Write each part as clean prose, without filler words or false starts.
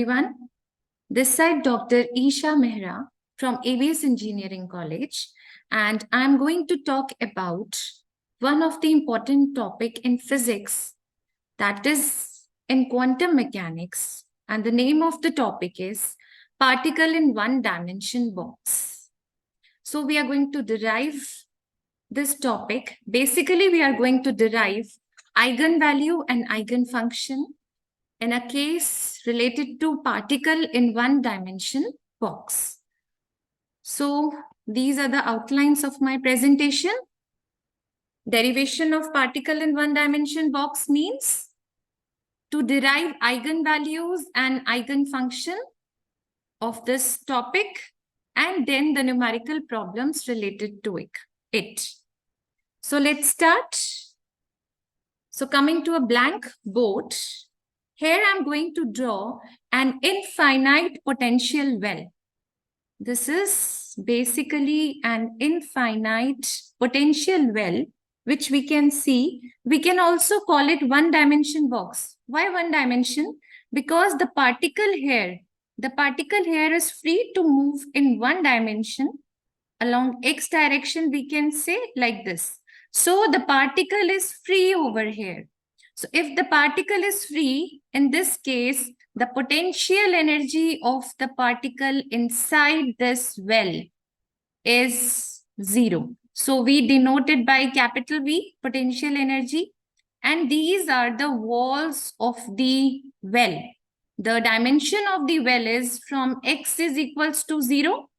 everyone. This side Dr. Isha Mehra from ABES Engineering College, and I'm going to talk about one of the important topic in physics, that is in quantum mechanics, and the name of the topic is particle in one dimension box. So we are going to derive this topic. Basically, we are going to derive eigenvalue and eigenfunction in a case related to particle in one dimension box. So these are the outlines of my presentation. Derivation of particle in one dimension box means to derive eigenvalues and eigenfunction of this topic and then the numerical problems related to it. So let's start. So coming to a blank board, here I'm going to draw an infinite potential well. This is basically an infinite potential well, which we can see. We can also call it one dimension box. Why one dimension? Because the particle here is free to move in one dimension. Along x direction, we can say like this. So the particle is free over here. So if the particle is free, in this case, the potential energy of the particle inside this well is 0. So we denote it by capital V, potential energy. And these are the walls of the well. The dimension of the well is from x is equals to 0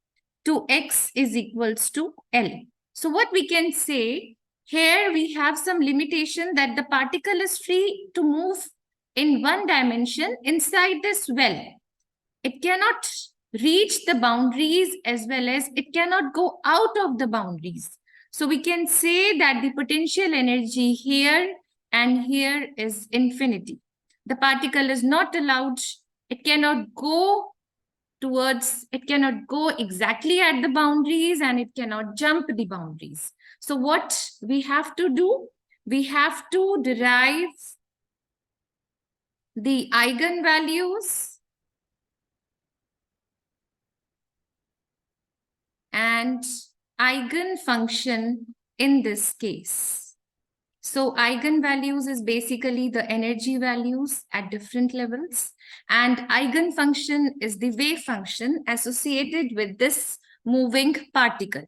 to x is equals to L. So what we can say, here we have some limitation that the particle is free to move in one dimension inside this well. It cannot reach the boundaries as well as it cannot go out of the boundaries. So we can say that the potential energy here and here is infinity. The particle is not allowed, it cannot go exactly at the boundaries and it cannot jump the boundaries. So what we have to do? We have to derive the eigenvalues and eigenfunction in this case. So eigenvalues is basically the energy values at different levels, and eigenfunction is the wave function associated with this moving particle.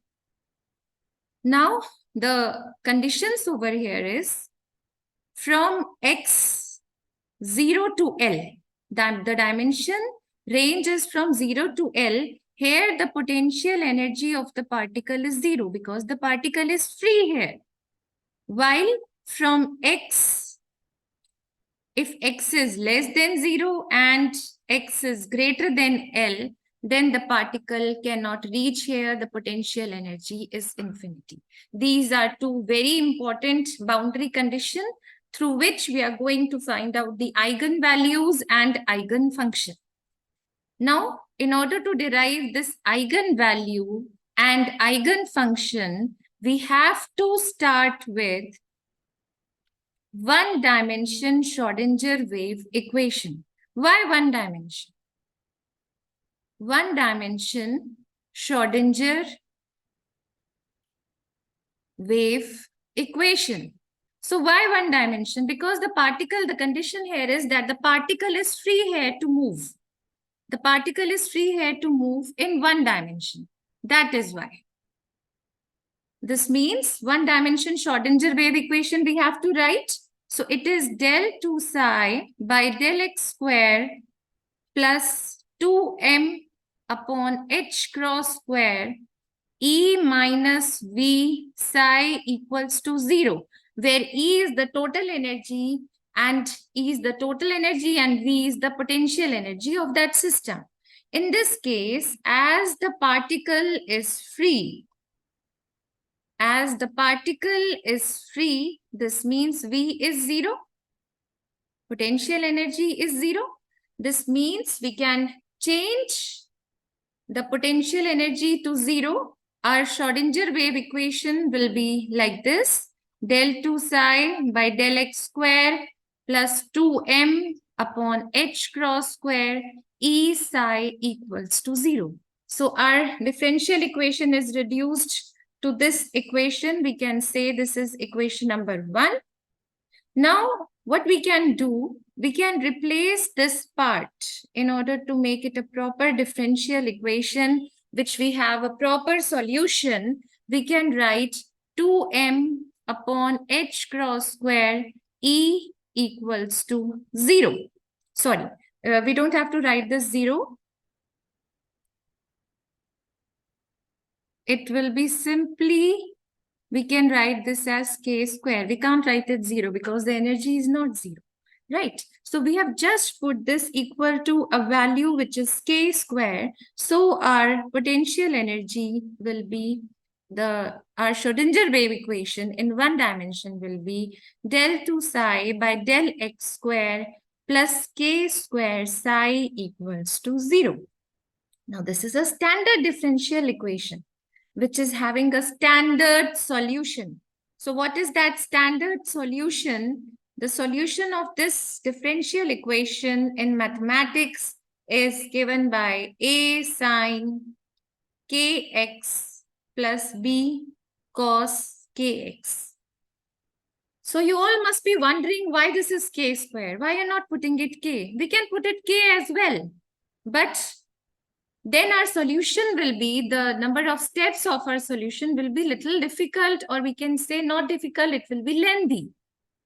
Now, the conditions over here is from x 0 to L, that the dimension range is from 0 to L. Here, the potential energy of the particle is 0 because the particle is free here. While from x, if x is less than 0 and x is greater than L, then the particle cannot reach here. The potential energy is infinity. These are two very important boundary conditions through which we are going to find out the eigenvalues and eigenfunction. Now, in order to derive this eigenvalue and eigenfunction, we have to start with one dimension Schrödinger wave equation. Why one dimension? One dimension Schrödinger wave equation. So why one dimension? Because the particle, the condition here is that the particle is free here to move. The particle is free here to move in one dimension. That is why. This means one dimension Schrödinger wave equation we have to write. So it is del 2 psi by del x square plus 2m upon h cross square E minus V psi equals to 0, where E is the total energy and V is the potential energy of that system. In this case, as the particle is free, this means V is 0. Potential energy is 0. This means we can change the potential energy to 0. Our Schrödinger wave equation will be like this. Del 2 psi by del x square plus 2m upon h cross square E psi equals to 0. So our differential equation is reduced to this equation. We can say this is equation number 1. Now, what we can do, we can replace this part in order to make it a proper differential equation, which we have a proper solution. We can write 2m upon h cross square E equals to 0. Sorry, we don't have to write this 0. It will be simply, we can write this as k square. We can't write it 0 because the energy is not 0, right? So we have just put this equal to a value which is k square. So our potential energy will be our Schrodinger wave equation in one dimension will be del 2 psi by del x square plus k square psi equals to 0. Now this is a standard differential equation which is having a standard solution. So what is that standard solution? The solution of this differential equation in mathematics is given by A sine kx plus B cos kx. So you all must be wondering why this is k square. Why you're not putting it k? We can put it k as well. But then our solution will be, the number of steps of our solution will be little difficult, or we can say not difficult, it will be lengthy.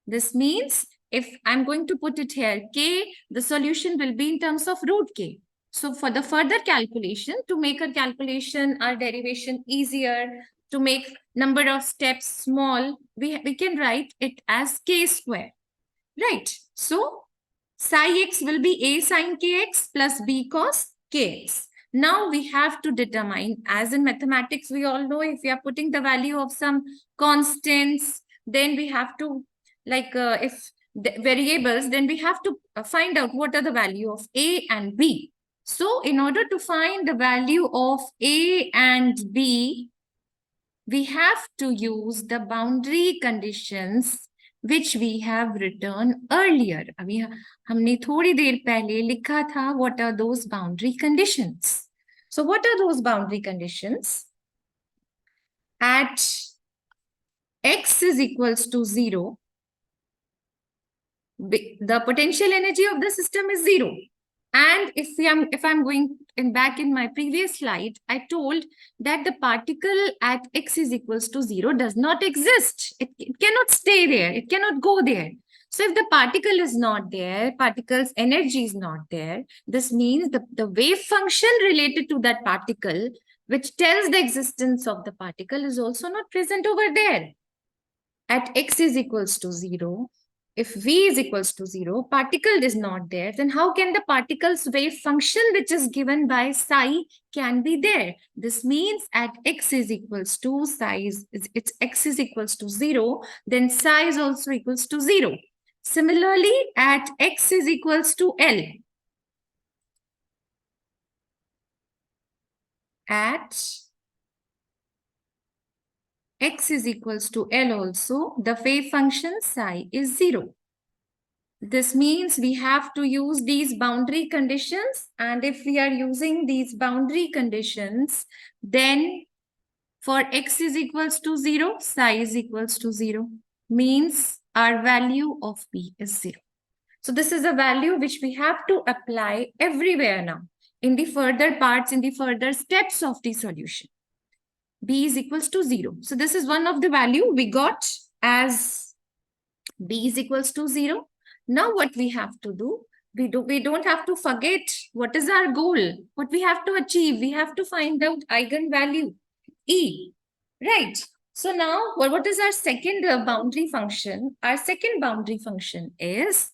This means if I'm going to put it here, k, the solution will be in terms of root k. So for the further calculation, to make a calculation, our derivation easier, to make number of steps small, we can write it as k square, right? So psi x will be a sine kx plus b cos kx. Now we have to determine, as in mathematics, we all know if we are putting the value of some constants, then we have to, if the variables, then we have to find out what are the value of a and b. So in order to find the value of a and b, we have to use the boundary conditions which we have written earlier. अभी हमने थोड़ी देर पहले लिखा था what are those boundary conditions. So what are those boundary conditions? At x is equals to 0, the potential energy of the system is 0. And if I'm going back in my previous slide, I told that the particle at x is equals to 0 does not exist. It cannot stay there. It cannot go there. So if the particle is not there, particle's energy is not there, this means the wave function related to that particle, which tells the existence of the particle, is also not present over there. At x is equals to 0, if v is equals to 0, particle is not there, then how can the particle's wave function, which is given by psi, can be there? This means at x is equals to x is equals to 0, then psi is also equals to 0. Similarly, at x is equals to L, at x is equals to L also, the wave function psi is 0. This means we have to use these boundary conditions, and if we are using these boundary conditions, then for x is equals to 0, psi is equals to 0, means our value of B is 0. So this is a value which we have to apply everywhere now, in the further parts, in the further steps of the solution. B is equals to 0. So this is one of the value we got as B is equals to 0. Now what we have to do, we don't have to forget what is our goal, what we have to achieve. We have to find out eigenvalue E, right? So now what is our second boundary function? Our second boundary function is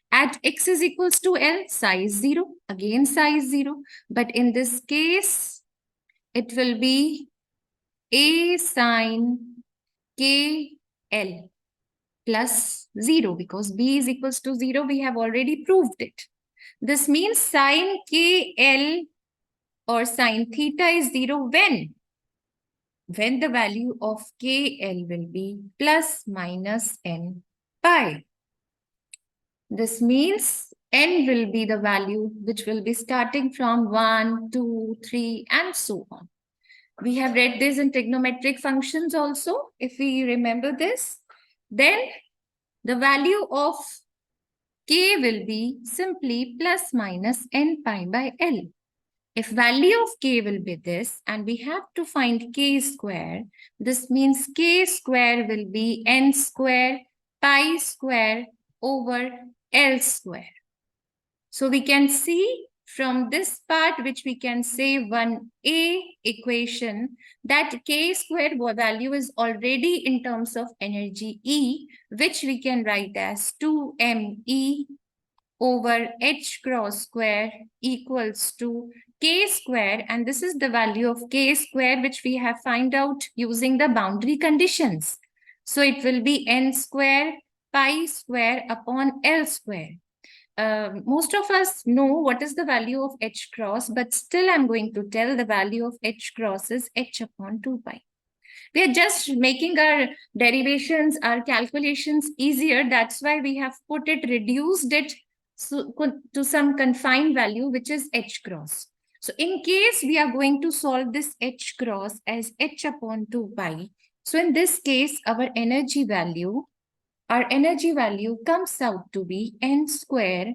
at x is equals to L, psi is 0. Again, psi is 0. But in this case, it will be A sine KL plus 0, because B is equals to 0. We have already proved it. This means sine KL or sine theta is 0 when the value of KL will be plus minus n pi. This means n will be the value which will be starting from 1, 2, 3, and so on. We have read this in trigonometric functions also, if we remember this. Then the value of k will be simply plus minus n pi by L. If value of k will be this and we have to find k square, this means k square will be n square pi square over L square. So we can see from this part, which we can say 1a equation, that k squared value is already in terms of energy E, which we can write as 2me over h cross square equals to k square, and this is the value of k square which we have found out using the boundary conditions. So it will be n square pi square upon L square. Most of us know what is the value of h cross, but still I'm going to tell the value of h cross is h upon 2 pi. We are just making our derivations, our calculations easier. That's why we have put it, reduced it to some confined value, which is h cross. So in case we are going to solve this h cross as h upon 2 pi, so in this case, our energy value comes out to be n square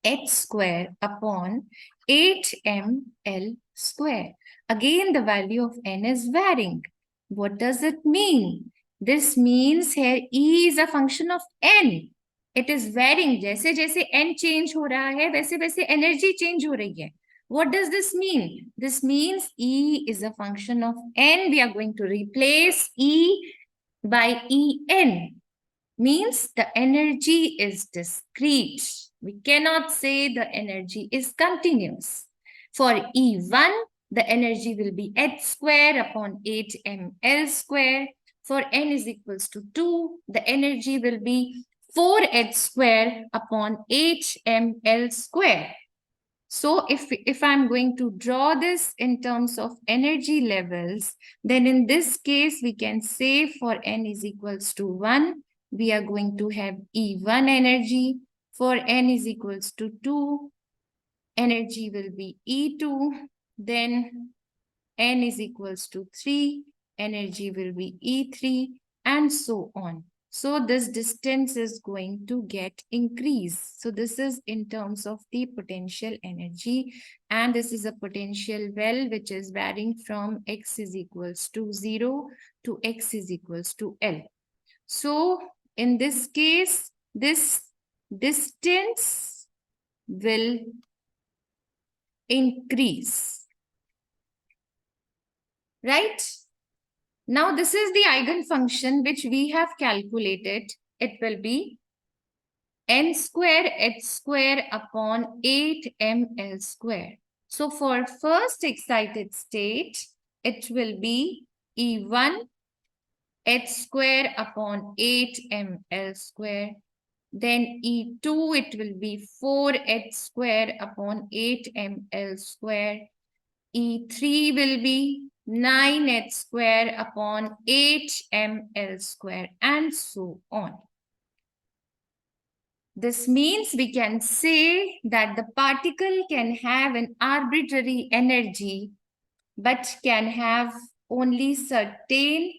h square upon 8ml square. Again, the value of n is varying. What does it mean? This means here E is a function of n. It is varying. जैसे जैसे n change हो रहा है, वैसे वैसे energy change हो रही है. What does this mean? This means E is a function of n. We are going to replace E by En. Means the energy is discrete. We cannot say the energy is continuous. For E1, the energy will be h square upon 8ml square. For n is equals to 2, the energy will be 4h square upon 8ml square. So if I'm going to draw this in terms of energy levels, then in this case, we can say for n is equals to 1, we are going to have E1 energy. For n is equals to 2, energy will be E2. Then n is equals to 3, energy will be E3, and so on. So this distance is going to get increased. So this is in terms of the potential energy, and this is a potential well which is varying from x is equals to 0 to x is equals to L. So in this case, this distance will increase, right? Now this is the eigenfunction which we have calculated. It will be n square h square upon 8ml square. So for first excited state, it will be E1 h square upon 8ml square. Then E2, it will be 4h square upon 8ml square. E3 will be 9h square upon 8ml square, and so on. This means we can say that the particle can have an arbitrary energy, but can have only certain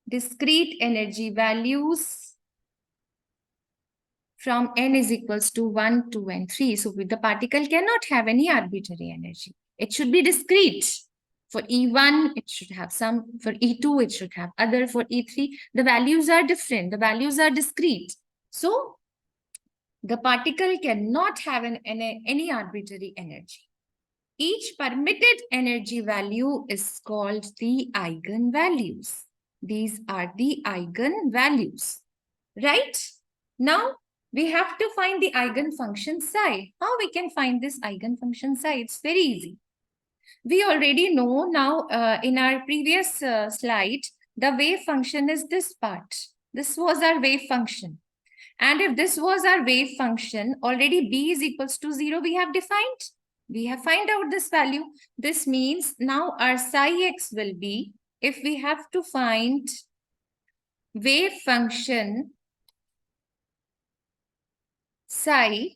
discrete energy values from n is equals to 1, 2, and 3. So the particle cannot have any arbitrary energy. It should be discrete. For E1, it should have some. For E2, it should have other. For E3, the values are different. The values are discrete. So the particle cannot have any arbitrary energy. Each permitted energy value is called the eigenvalues. These are the eigenvalues, right? Now, we have to find the eigenfunction psi. How we can find this eigenfunction psi? It's very easy. We already know now in our previous slide, the wave function is this part. This was our wave function. And if this was our wave function, already b is equals to 0, we have defined. We have find out this value. This means now our psi x will be, if we have to find wave function psi,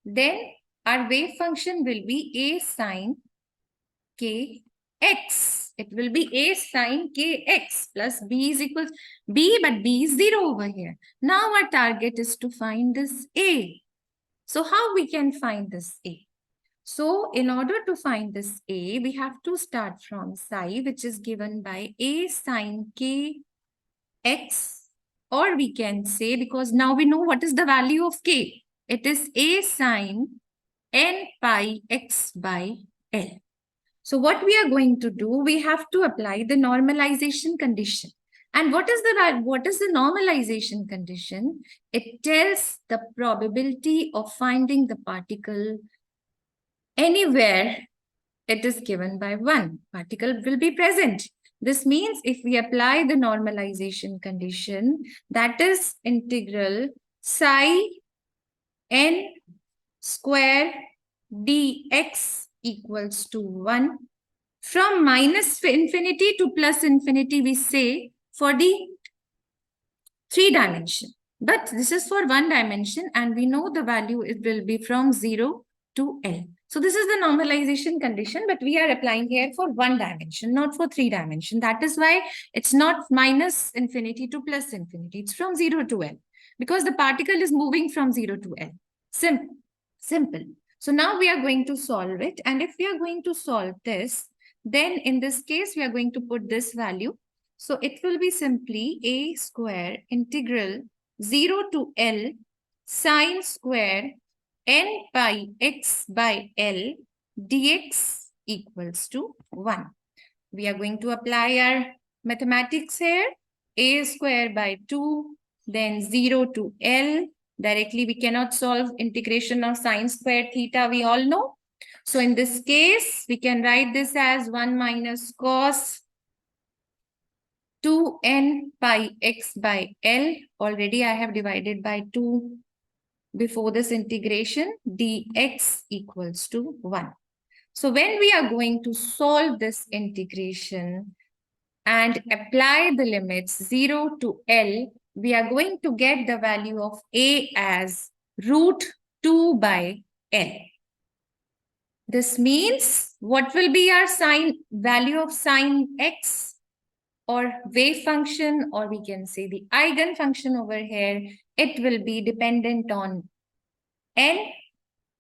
then our wave function will be a sine kx. It will be a sine kx plus b is equals b, but b is 0 over here. Now our target is to find this a. So how we can find this a? So in order to find this a, we have to start from psi, which is given by a sine kx, or we can say, because now we know what is the value of k. It is a sine n pi x by L. So what we are going to do, we have to apply the normalization condition. And what is the normalization condition? It tells the probability of finding the particle anywhere it is given by 1. Particle will be present. This means if we apply the normalization condition, that is integral psi n square dx equals to 1. From minus infinity to plus infinity, we say for the 3 dimension. But this is for 1 dimension, and we know the value, it will be from 0 to L. So this is the normalization condition, but we are applying here for 1 dimension, not for 3 dimension. That is why it's not minus infinity to plus infinity. It's from 0 to L, because the particle is moving from 0 to L. Simple. Simple. So now we are going to solve it. And if we are going to solve this, then in this case, we are going to put this value. So it will be simply a square integral 0 to L sine square n pi x by L dx equals to 1. We are going to apply our mathematics here. A square by 2, then 0 to L. Directly, we cannot solve integration of sine square theta, we all know. So in this case, we can write this as 1 minus cos 2n pi x by L. Already I have divided by 2 before this integration. Dx equals to 1. So when we are going to solve this integration and apply the limits 0 to L, we are going to get the value of A as root 2 by L. This means what will be our value of sine x, or wave function, or we can say the eigen function over here? It will be dependent on n.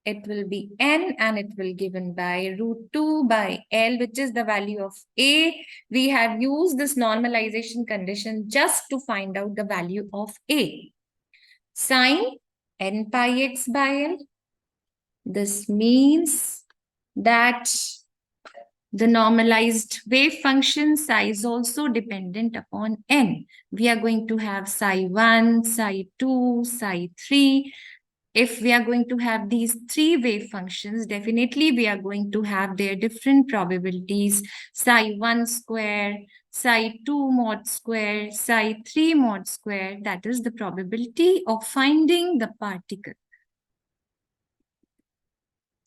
It will be n, and it will given by root 2 by L, which is the value of A. We have used this normalization condition just to find out the value of A. Sine n pi x by L. This means that the normalized wave function psi is also dependent upon n. We are going to have psi 1, psi 2, psi 3. If we are going to have these 3 wave functions, definitely we are going to have their different probabilities. Psi 1 square, psi 2 mod square, psi 3 mod square. That is the probability of finding the particle.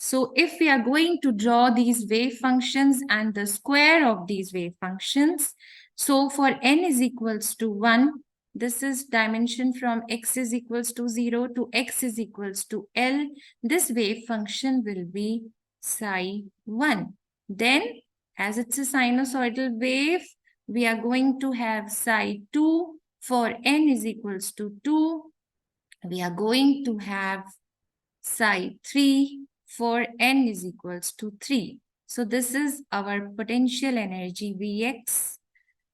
So if we are going to draw these wave functions and the square of these wave functions, so for n is equals to 1, this is dimension from x is equals to 0 to x is equals to L. This wave function will be psi 1. Then, as it's a sinusoidal wave, we are going to have psi 2 for n is equals to 2. We are going to have psi 3 for n is equals to 3. So this is our potential energy Vx,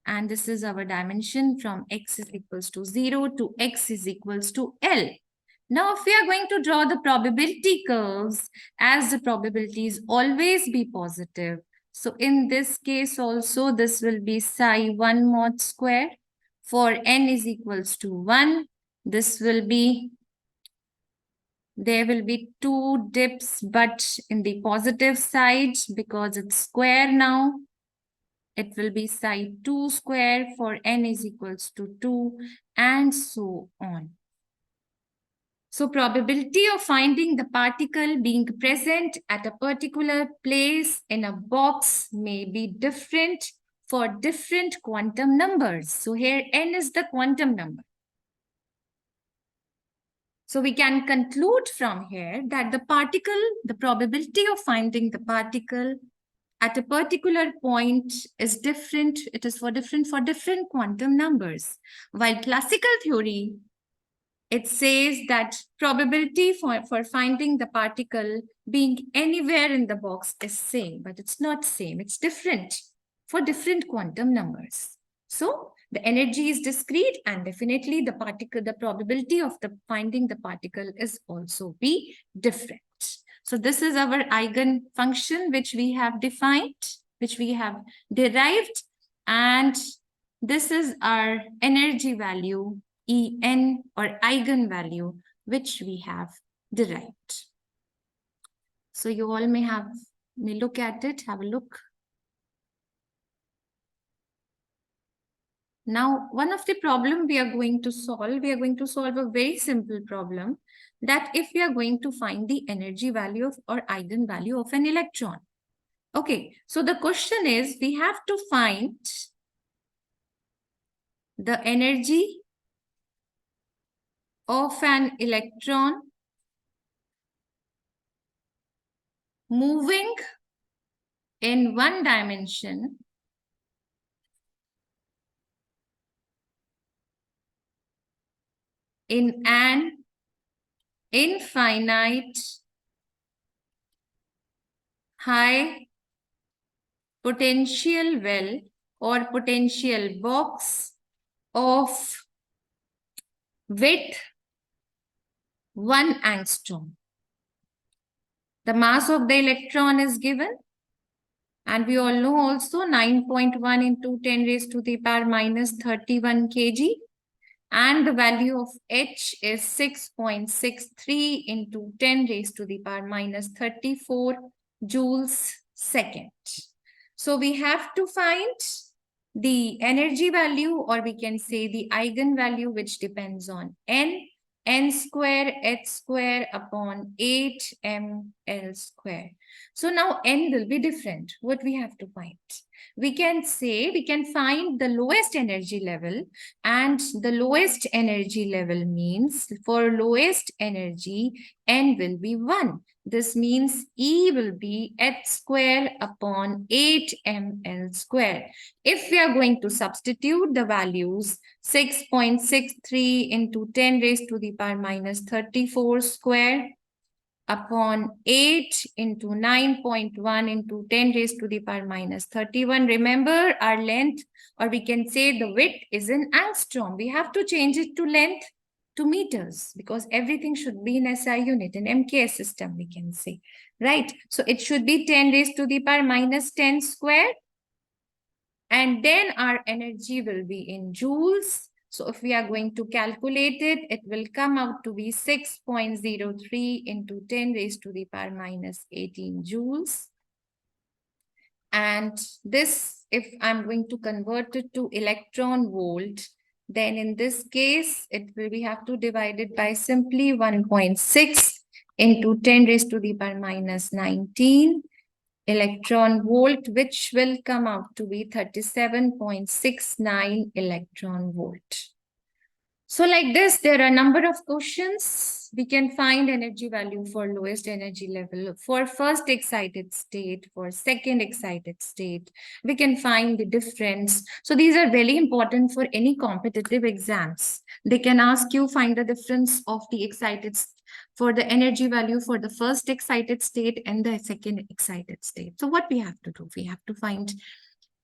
and this is our dimension from x is equals to 0 to x is equals to L. Now, if we are going to draw the probability curves, as the probabilities always be positive, so in this case also, this will be psi 1 mod square. For n is equals to 1, this will be, there will be 2 dips, but in the positive side, because it's square now, it will be psi 2 square for n is equals to 2, and so on. So probability of finding the particle being present at a particular place in a box may be different for different quantum numbers. So here n is the quantum number. So we can conclude from here that the probability of finding the particle at a particular point is different. It is for different quantum numbers. While classical theory, it says that probability for finding the particle being anywhere in the box is same, but it's not same. It's different for different quantum numbers. So the energy is discrete, and definitely the probability of finding the particle is also be different. So this is our eigen function, which we have defined, which we have derived, and this is our energy value En or eigenvalue, which we have derived. So you all may look at it, have a look. Now, one of the problem we are going to solve a very simple problem, that if we are going to find the energy value of or eigenvalue of an electron. Okay, so the question is, we have to find the energy of an electron moving in one dimension in an infinite high potential well or potential box of width 1 angstrom. The mass of the electron is given, and we all know also 9.1 into 10 raised to the power minus 31 kg. And the value of H is 6.63 into 10 raised to the power minus 34 joules second. So we have to find the energy value, or we can say the eigenvalue, which depends on n square h square upon 8ml square. So now n will be different. What we have to find? We can find the lowest energy level, and the lowest energy level means for lowest energy n will be 1. This means E will be h square upon 8ml square. If we are going to substitute the values 6.63 into 10 raised to the power minus 34 square upon 8 into 9.1 into 10 raised to the power minus 31. Remember, our length, or we can say the width, is in angstrom. We have to change it to length to meters, because everything should be in SI unit, in MKS system, we can say, right? So it should be 10 raised to the power minus 10 square. And then our energy will be in joules. So if we are going to calculate it, it will come out to be 6.03 into 10 raised to the power minus 18 joules. And this, if I'm going to convert it to electron volt, then in this case, we have to divide it by simply 1.6 into 10 raised to the power minus 19 electron volt, which will come out to be 37.69 electron volt. So like this, there are a number of questions. We can find energy value for lowest energy level, for first excited state, for second excited state. We can find the difference. So these are very important for any competitive exams. They can ask you find the difference of the for the energy value for the first excited state and the second excited state. So what we have to do? We have to find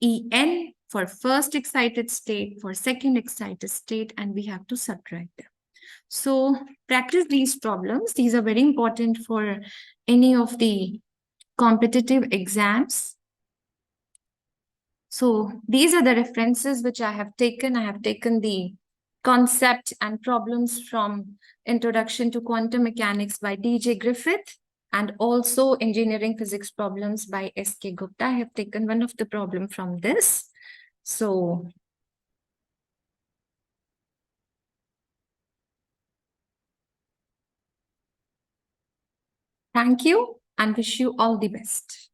En for first excited state, for second excited state, and we have to subtract them. So practice these problems. These are very important for any of the competitive exams. So these are the references which I have taken. I have taken the concept and problems from Introduction to Quantum Mechanics by D.J. Griffith, and also engineering physics problems by S.K. Gupta. I have taken one of the problem from this. So thank you and wish you all the best.